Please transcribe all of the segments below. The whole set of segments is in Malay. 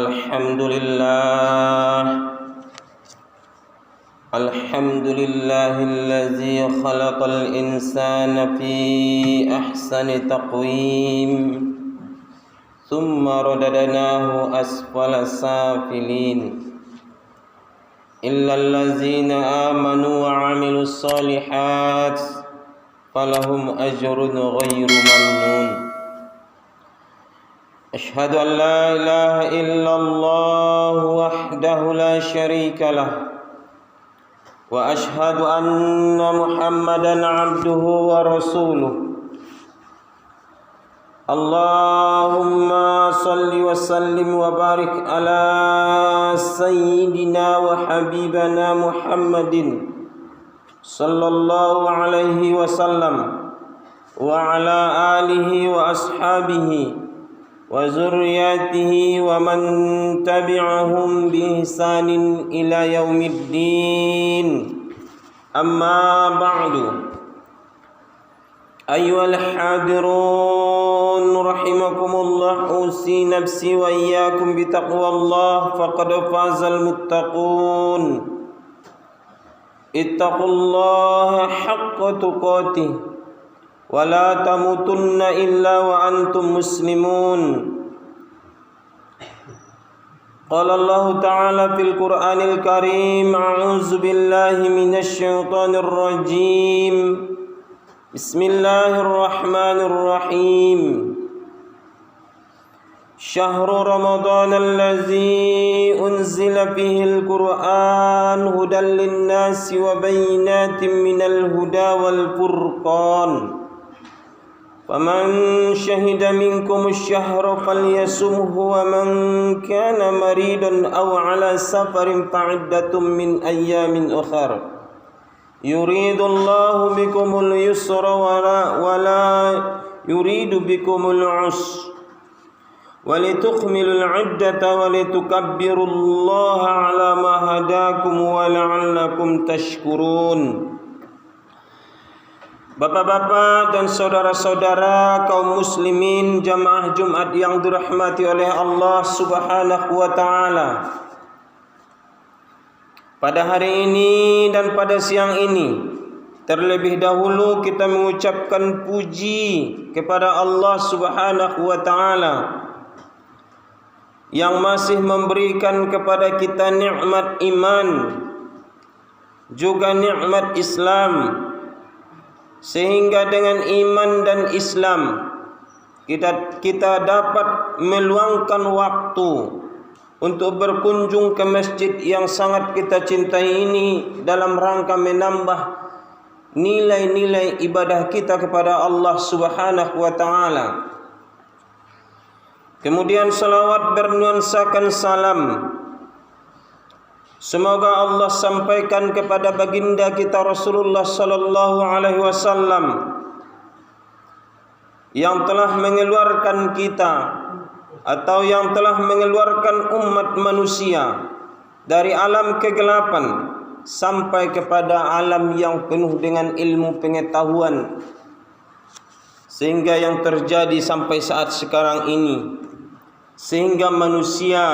الحمد لله الذي خلق الإنسان في أحسن تقويم ثم رددناه أسفل سافلين إلا الذين آمنوا وعملوا الصالحات فلهم أجر غير ممنون أشهد أن لا إله إلا الله وحده لا شريك له وأشهد أن محمدا عبده ورسوله اللهم صل وسلم وبارك على سيدنا وحبيبنا محمد صلى الله عليه وسلم وعلى آله وأصحابه وذرياته ومن تبعهم بإحسان إلى يوم الدين أما بعد أيها الحاضرون رحمكم الله أوصي نفسي وإياكم بتقوى الله فقد فاز المتقون اتقوا الله حق تقاته ولا تموتن إلا وأنتم مسلمون قال الله تعالى في القرآن الكريم أعوذ بالله من الشيطان الرجيم بسم الله الرحمن الرحيم شهر رمضان الذي أنزل فيه القرآن هدى للناس وبينات من الهدى والفرقان فمن شهد منكم الشهر فليصمه ومن كان مريضا أو على سفر فعدة من أيام أخر يريد الله بكم اليسر ولا يريد بكم العسر ولتكملوا العدة ولتكبروا الله على ما هداكم ولعلكم تشكرون. Bapak-bapak dan saudara-saudara kaum muslimin jamaah Jumat yang dirahmati oleh Allah Subhanahu wa taala. Pada hari ini dan pada siang ini terlebih dahulu kita mengucapkan puji kepada Allah Subhanahu wa taala yang masih memberikan kepada kita nikmat iman juga nikmat Islam, sehingga dengan iman dan Islam kita dapat meluangkan waktu untuk berkunjung ke masjid yang sangat kita cintai ini dalam rangka menambah nilai-nilai ibadah kita kepada Allah Subhanahu wa taala. Kemudian salawat bernuansakan salam semoga Allah sampaikan kepada baginda kita Rasulullah sallallahu alaihi wasallam yang telah mengeluarkan kita atau yang telah mengeluarkan umat manusia dari alam kegelapan sampai kepada alam yang penuh dengan ilmu pengetahuan, sehingga yang terjadi sampai saat sekarang ini, sehingga manusia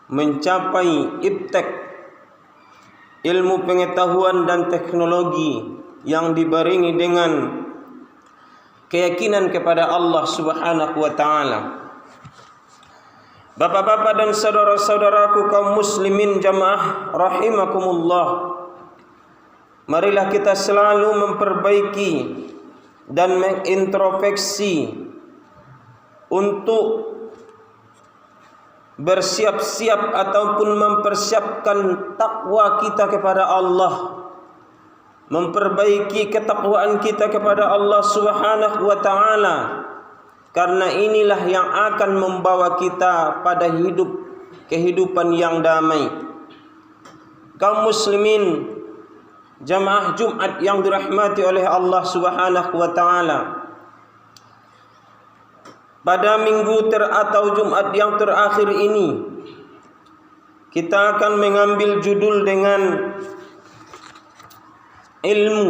mencapai iptek ilmu pengetahuan dan teknologi yang dibarengi dengan keyakinan kepada Allah Subhanahu wa taala. Bapak-bapak dan saudara-saudaraku kaum muslimin jamaah rahimakumullah, marilah kita selalu memperbaiki dan mengintrospeksi untuk bersiap-siap ataupun mempersiapkan takwa kita kepada Allah, memperbaiki ketakwaan kita kepada Allah Subhanahu wa taala, karena inilah yang akan membawa kita pada kehidupan yang damai. Kaum muslimin jamaah Jumat yang dirahmati oleh Allah Subhanahu wa taala, pada minggu atau Jumat yang terakhir ini kita akan mengambil judul dengan ilmu.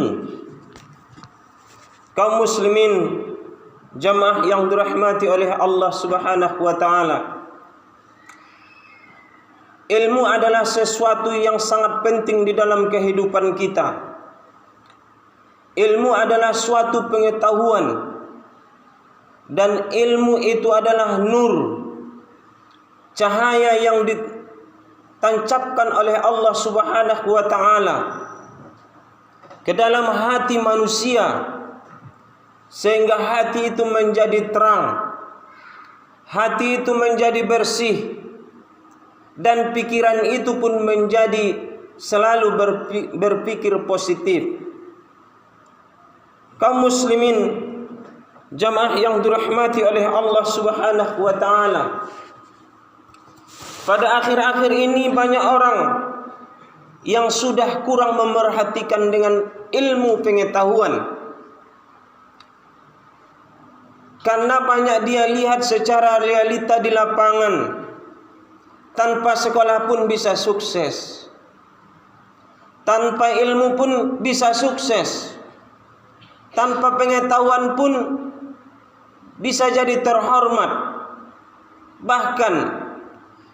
Kaum muslimin jamaah yang dirahmati oleh Allah Subhanahu wa taala, ilmu adalah sesuatu yang sangat penting di dalam kehidupan kita. Ilmu adalah suatu pengetahuan, dan ilmu itu adalah nur, cahaya yang ditancapkan oleh Allah Subhanahu wa taala ke dalam hati manusia, sehingga hati itu menjadi terang, hati itu menjadi bersih, dan pikiran itu pun menjadi selalu berpikir positif. Kaum muslimin jamaah yang dirahmati oleh Allah Subhanahu wa taala, pada akhir-akhir ini banyak orang yang sudah kurang memerhatikan dengan ilmu pengetahuan, karena banyak dia lihat secara realita di lapangan. Tanpa sekolah pun bisa sukses, tanpa ilmu pun bisa sukses, tanpa pengetahuan pun bisa jadi terhormat. Bahkan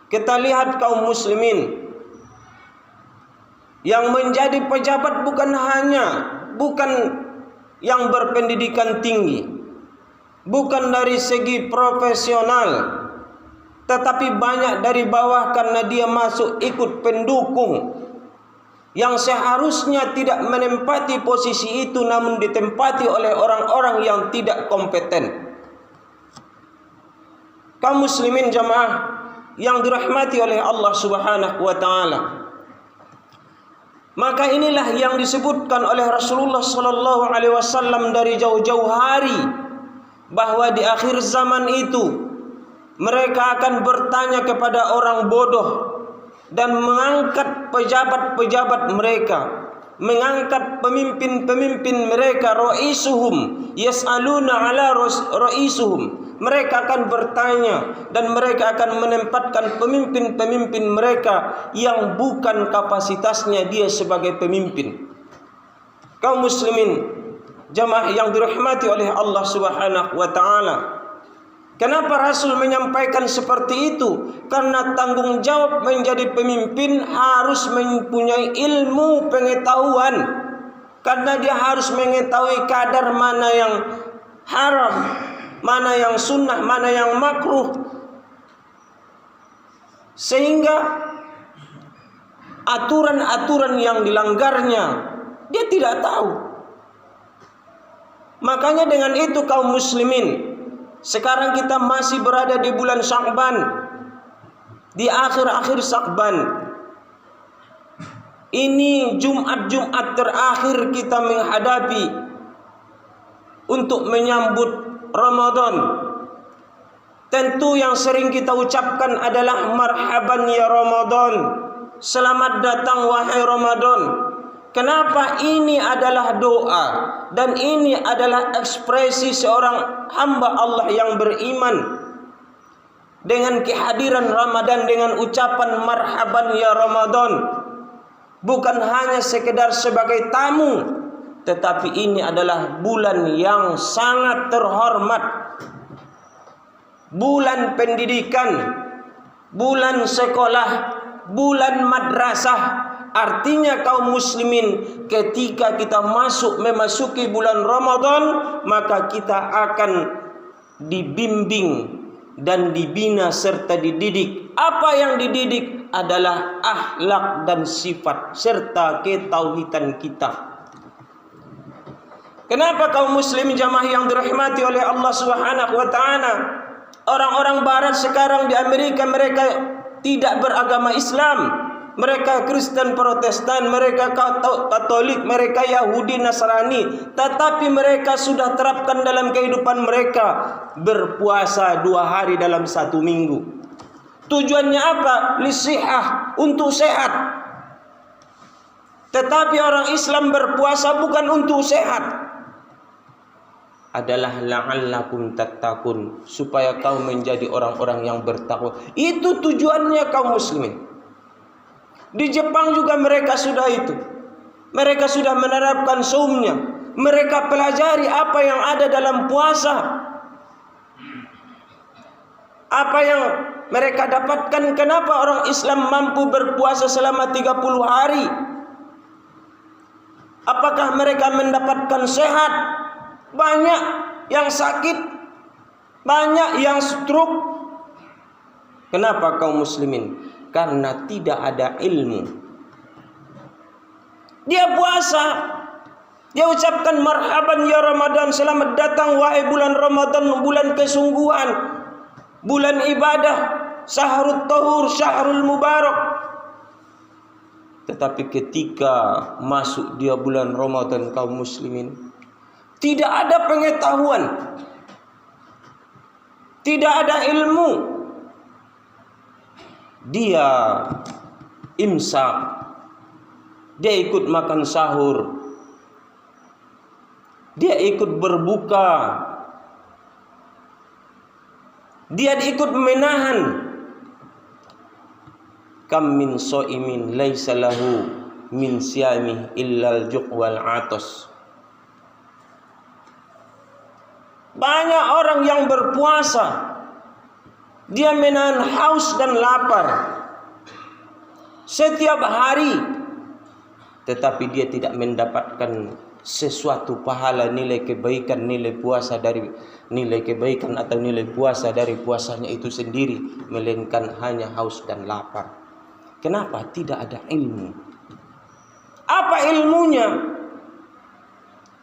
kita lihat kaum muslimin yang menjadi pejabat bukan yang berpendidikan tinggi, bukan dari segi profesional, tetapi banyak dari bawah karena dia masuk ikut pendukung yang seharusnya tidak menempati posisi itu, namun ditempati oleh orang-orang yang tidak kompeten. Kaum muslimin jamaah yang dirahmati oleh Allah Subhanahu wa taala, maka inilah yang disebutkan oleh Rasulullah sallallahu alaihi wasallam dari jauh-jauh hari, bahwa di akhir zaman itu mereka akan bertanya kepada orang bodoh dan mengangkat pejabat-pejabat mereka, mengangkat pemimpin-pemimpin mereka, raisuhum yas'aluna ala raisuhum. Mereka akan bertanya dan mereka akan menempatkan pemimpin-pemimpin mereka yang bukan kapasitasnya dia sebagai pemimpin. Kaum muslimin jamaah yang dirahmati oleh Allah Subhanahu wa taala, kenapa Rasul menyampaikan seperti itu? Karena tanggung jawab menjadi pemimpin harus mempunyai ilmu pengetahuan, karena dia harus mengetahui kadar mana yang haram, mana yang sunnah, mana yang makruh, sehingga aturan-aturan yang dilanggarnya dia tidak tahu. Makanya dengan itu kaum muslimin, sekarang kita masih berada di bulan Sya'ban, di akhir-akhir Sya'ban. Ini Jumat-Jumat terakhir kita menghadapi untuk menyambut Ramadan. Tentu yang sering kita ucapkan adalah marhaban ya Ramadan, selamat datang wahai Ramadan. Kenapa? Ini adalah doa dan ini adalah ekspresi seorang hamba Allah yang beriman dengan kehadiran Ramadan, dengan ucapan marhaban ya Ramadan. Bukan hanya sekedar sebagai tamu, tetapi ini adalah bulan yang sangat terhormat, bulan pendidikan, bulan sekolah, bulan madrasah. Artinya kaum muslimin, ketika kita memasuki bulan Ramadan, maka kita akan dibimbing dan dibina serta dididik. Apa yang dididik adalah akhlak dan sifat serta ketauhidan kita. Kenapa kaum muslim jamaah yang dirahmati oleh Allah Subhanahu wa taala, orang-orang barat sekarang di Amerika mereka tidak beragama Islam? Mereka Kristen, Protestan, mereka Katolik, mereka Yahudi, Nasrani, tetapi mereka sudah terapkan dalam kehidupan mereka berpuasa 2 hari dalam 1 minggu. Tujuannya apa? Lisihah, untuk sehat. Tetapi orang Islam berpuasa bukan untuk sehat, adalah la'allakum tattaqun, supaya kau menjadi orang-orang yang bertakwa. Itu tujuannya kaum muslimin. Di Jepang juga mereka sudah itu. Mereka sudah menerapkan saumnya. Mereka pelajari apa yang ada dalam puasa. Apa yang mereka dapatkan? Kenapa orang Islam mampu berpuasa selama 30 hari? Apakah mereka mendapatkan sehat? Banyak yang sakit, banyak yang stroke. Kenapa kaum muslimin? Karena tidak ada ilmu. Dia puasa, dia ucapkan marhaban ya Ramadan, selamat datang wahai bulan Ramadan, bulan kesungguhan, bulan ibadah, syahrul tahur, syahrul mubarak. Tetapi ketika masuk dia bulan Ramadan, kaum muslimin, tidak ada pengetahuan, tidak ada ilmu. Dia imsak, dia ikut makan sahur, dia ikut berbuka, dia ikut menahan. Kam min shaimin laisa lahu min siyamih illal ju' wal 'atas. Banyak orang yang berpuasa, dia menahan haus dan lapar setiap hari, tetapi dia tidak mendapatkan sesuatu pahala, nilai kebaikan, nilai puasa dari nilai kebaikan atau nilai puasa dari puasanya itu sendiri, melainkan hanya haus dan lapar. Kenapa? Tidak ada ilmu. Apa ilmunya?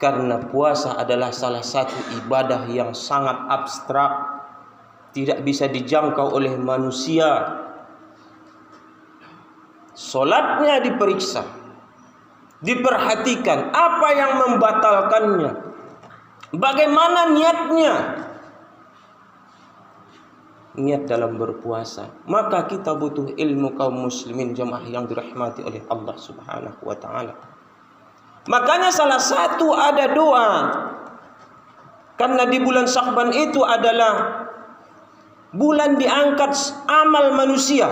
Karena puasa adalah salah satu ibadah yang sangat abstrak, tidak bisa dijangkau oleh manusia. Solatnya diperiksa, diperhatikan apa yang membatalkannya, bagaimana niatnya, niat dalam berpuasa. Maka kita butuh ilmu, kaum muslimin jamaah yang dirahmati oleh Allah Subhanahu wa taala. Makanya salah satu ada doa, karena di bulan Sya'ban itu adalah bulan diangkat amal manusia.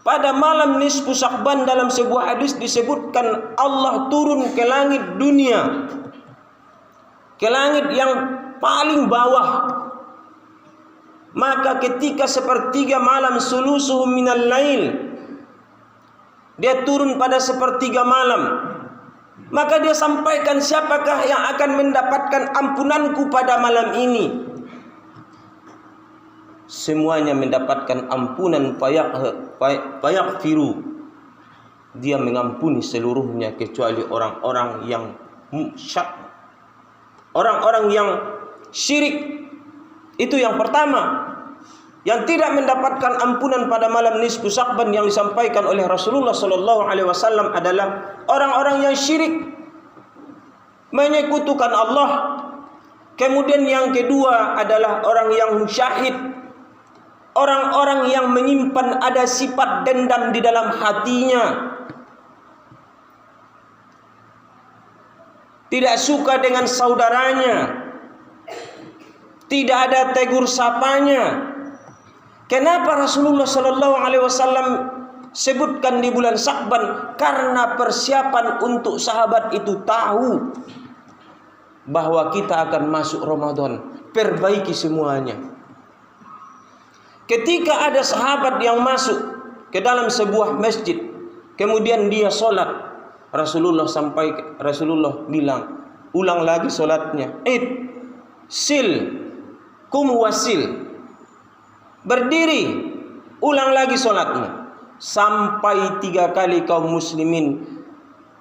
Pada malam nisfu Sya'ban dalam sebuah hadis disebutkan Allah turun ke langit dunia, ke langit yang paling bawah. Maka ketika sepertiga malam, sulusuhu minal lail, dia turun pada sepertiga malam, maka dia sampaikan, siapakah yang akan mendapatkan ampunanku pada malam ini? Semuanya mendapatkan ampunan, fayaghfiru, dia mengampuni seluruhnya kecuali orang-orang yang orang-orang yang syirik. Itu yang pertama, yang tidak mendapatkan ampunan pada malam nisfu Sya'ban yang disampaikan oleh Rasulullah sallallahu alaihi wasallam adalah orang-orang yang syirik, menyekutukan Allah. Kemudian yang kedua adalah orang yang syahid, orang-orang yang menyimpan ada sifat dendam di dalam hatinya, tidak suka dengan saudaranya, tidak ada tegur sapanya. Kenapa Rasulullah sallallahu alaihi wasallam sebutkan di bulan Sya'ban? Karena persiapan untuk sahabat itu tahu bahwa kita akan masuk Ramadan, perbaiki semuanya. Ketika ada sahabat yang masuk ke dalam sebuah masjid, kemudian dia sholat, Rasulullah bilang, ulang lagi sholatnya, sil kum wasil, berdiri, ulang lagi sholatnya, sampai 3 kali kaum muslimin.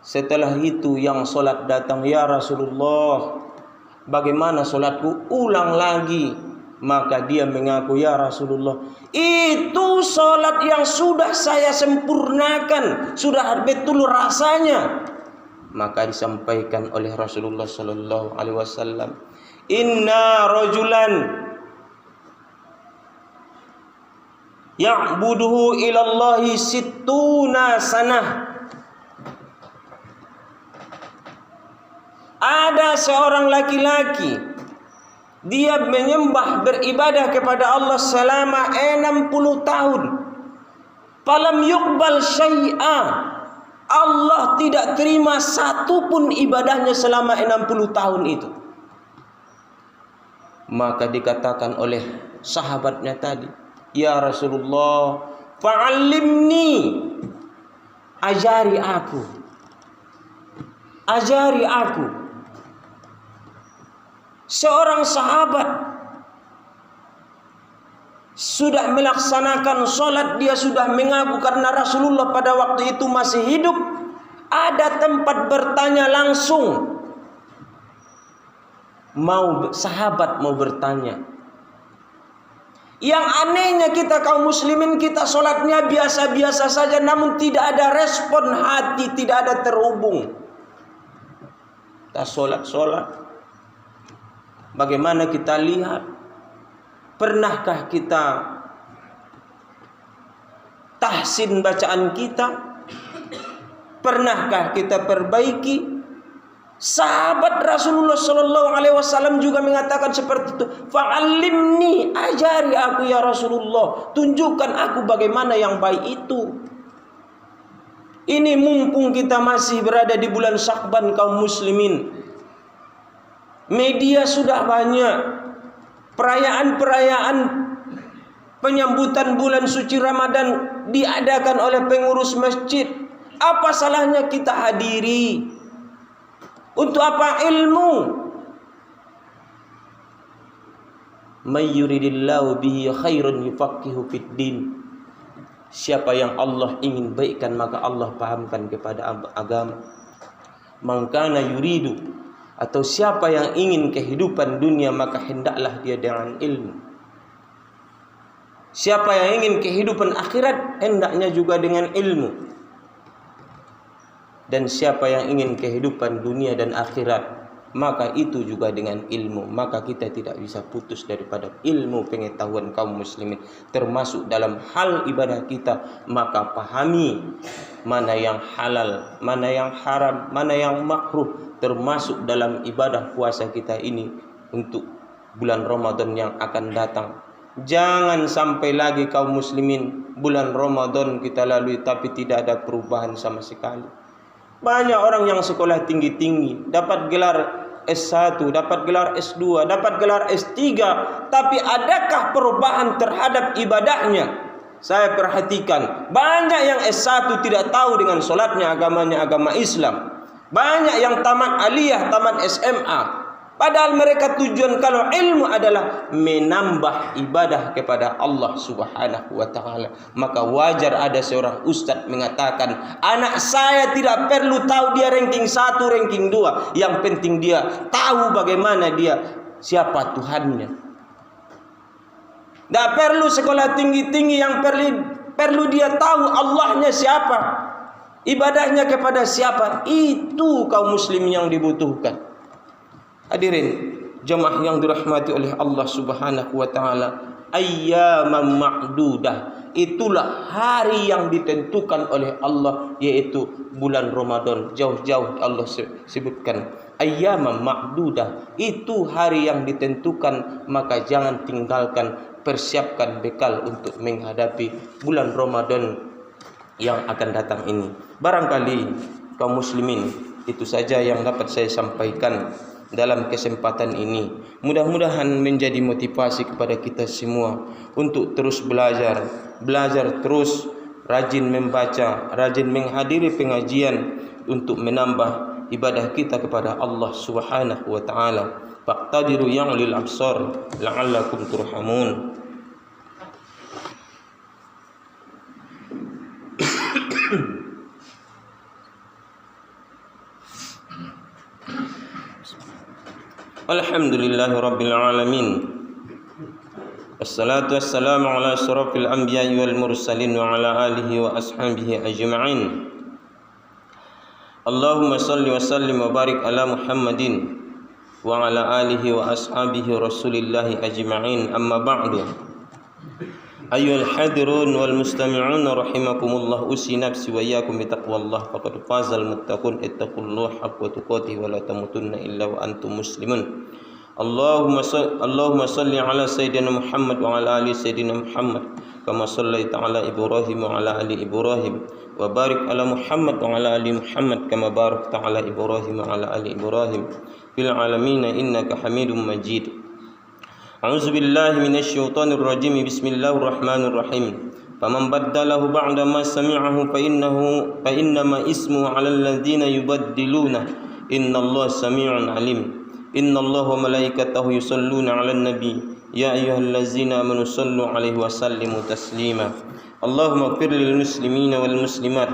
Setelah itu yang sholat datang, ya Rasulullah, bagaimana sholatku? Ulang lagi. Maka dia mengaku, ya Rasulullah, itu sholat yang sudah saya sempurnakan, sudah betul rasanya. Maka disampaikan oleh Rasulullah sallallahu alaihi wasallam, inna rajulan ya'buduhu ilallahi sittuna sanah. Ada seorang laki-laki, dia menyembah, beribadah kepada Allah selama 60 tahun. Falam yuqbal syai'a, Allah tidak terima satu pun ibadahnya selama 60 tahun itu. Maka dikatakan oleh sahabatnya tadi, "Ya Rasulullah, fa'allimni, ajari aku. Ajari aku." Seorang sahabat sudah melaksanakan sholat, dia sudah mengaku karena Rasulullah pada waktu itu masih hidup. Ada tempat bertanya langsung. Sahabat mau bertanya. Yang anehnya kita kaum muslimin, kita sholatnya biasa-biasa saja, namun tidak ada respon hati, tidak ada terhubung. Kita sholat. Bagaimana kita lihat? Pernahkah kita tahsin bacaan kita? Pernahkah kita perbaiki? Sahabat Rasulullah Sallallahu Alaihi Wasallam juga mengatakan seperti itu. Fa'allimni, ajari aku ya Rasulullah, tunjukkan aku bagaimana yang baik itu. Ini mumpung kita masih berada di bulan Syakban kaum muslimin, media sudah banyak, perayaan-perayaan penyambutan bulan suci Ramadan diadakan oleh pengurus masjid. Apa salahnya kita hadiri? Untuk apa? Ilmu. May yuridillahu bihi khairan yufaqihu fid din. Siapa yang Allah ingin baikkan, maka Allah pahamkan kepada agama. Man kana yuridu, atau siapa yang ingin kehidupan dunia, maka hendaklah dia dengan ilmu. Siapa yang ingin kehidupan akhirat, hendaknya juga dengan ilmu. Dan siapa yang ingin kehidupan dunia dan akhirat, maka itu juga dengan ilmu. Maka kita tidak bisa putus daripada ilmu pengetahuan kaum muslimin, termasuk dalam hal ibadah kita. Maka pahami mana yang halal, mana yang haram, mana yang makruh, termasuk dalam ibadah puasa kita ini untuk bulan Ramadan yang akan datang. Jangan sampai lagi kaum muslimin bulan Ramadan kita lalui tapi tidak ada perubahan sama sekali. Banyak orang yang sekolah tinggi-tinggi, dapat gelar S1, dapat gelar S2, dapat gelar S3, tapi adakah perubahan terhadap ibadahnya? Saya perhatikan, banyak yang S1 tidak tahu dengan solatnya, agamanya agama Islam. Banyak yang tamat aliyah, tamat SMA, padahal mereka tujuan kalau ilmu adalah menambah ibadah kepada Allah Subhanahu wa ta'ala. Maka wajar ada seorang ustadz mengatakan, anak saya tidak perlu tahu dia ranking 1, ranking 2. Yang penting dia tahu bagaimana dia, siapa Tuhannya. Tidak perlu sekolah tinggi-tinggi, yang perlu dia tahu Allahnya siapa, ibadahnya kepada siapa. Itu kaum muslim yang dibutuhkan. Hadirin jemaah yang dirahmati oleh Allah Subhanahu wa taala, ayyaman ma'dudah, itulah hari yang ditentukan oleh Allah, yaitu bulan Ramadan. Jauh-jauh Allah sebutkan ayyaman ma'dudah, itu hari yang ditentukan. Maka jangan tinggalkan, persiapkan bekal untuk menghadapi bulan Ramadan yang akan datang ini. Barangkali kaum muslimin, itu saja yang dapat saya sampaikan dalam kesempatan ini. Mudah-mudahan menjadi motivasi kepada kita semua untuk terus belajar terus, rajin membaca, rajin menghadiri pengajian untuk menambah ibadah kita kepada Allah Subhanahu wa taala. Faqtadiru ya'lil absar la'allakum turhamun. Alhamdulillahi rabbil alamin. Wassalatu wassalamu ala asyrafil anbiya'i wal mursalin wa ala alihi wa ashabihi ajma'in. Allahumma salli wa sallim wa barik ala Muhammadin wa ala alihi wa ashabihi rasulillahi ajma'in. Amma ba'du. Ayyuhal hadirun wal mustami'un rahimakumullah, usi nafsi wa iyyakum bitaqwallah faqad fazal muttaqun. Ittaqullaha haqqa tuqatih wa la tamutunna illa wa antum muslimun. Allahumma salli ala sayyidina Muhammad wa ala ali sayyidina Muhammad kama sallaita ala Ibrahim wa ala ali Ibrahim, wa barik ala Muhammad wa ala ali Muhammad kama barakta ala Ibrahim wa ala ali Ibrahim fil alamin innaka Hamidum Majid. A'udzu billahi minasyaitonir rajim. Bismillahirrahmanirrahim. Faman baddalahu ba'da ma sami'ahu fa innama ismuhu 'alal ladzina yubaddiluna. Innallaha samii'un 'alim. Innallaha wa malaikatahu yusholluna 'alan nabi. Ya ayyuhallazina amanu shallu 'alaihi wa sallimu taslima. Allahumma ighfir lil muslimina wal muslimat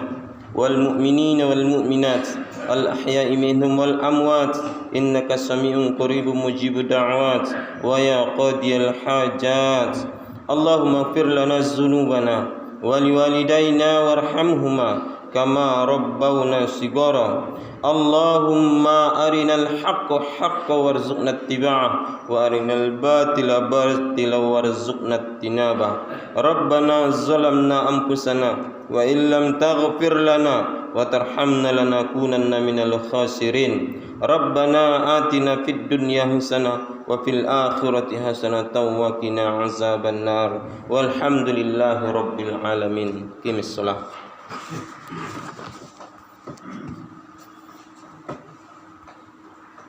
wal mu'minina wal mu'minat al ahya'i minhum wal amwat innaka sami'un qaribun mujibud da'wat wa ya qadiyal hajat. Allahumma ighfir lana dzunubana wa liwalidayna warhamhuma kama rabbawna shighara. Allahumma arinal haqqa haqqan warzuqna ittiba'ah wa arinal batila batila warzuqna ijtinabah. Rabbana zalamna anfusana wa illam taghfir lana wa tarhamna lanakunanna minal khasirin. Rabbana atina fid dunya hasanah wa fil akhirati hasanatan wa qina azabannar. Walhamdulillahi rabbil alamin. Qimis shalah.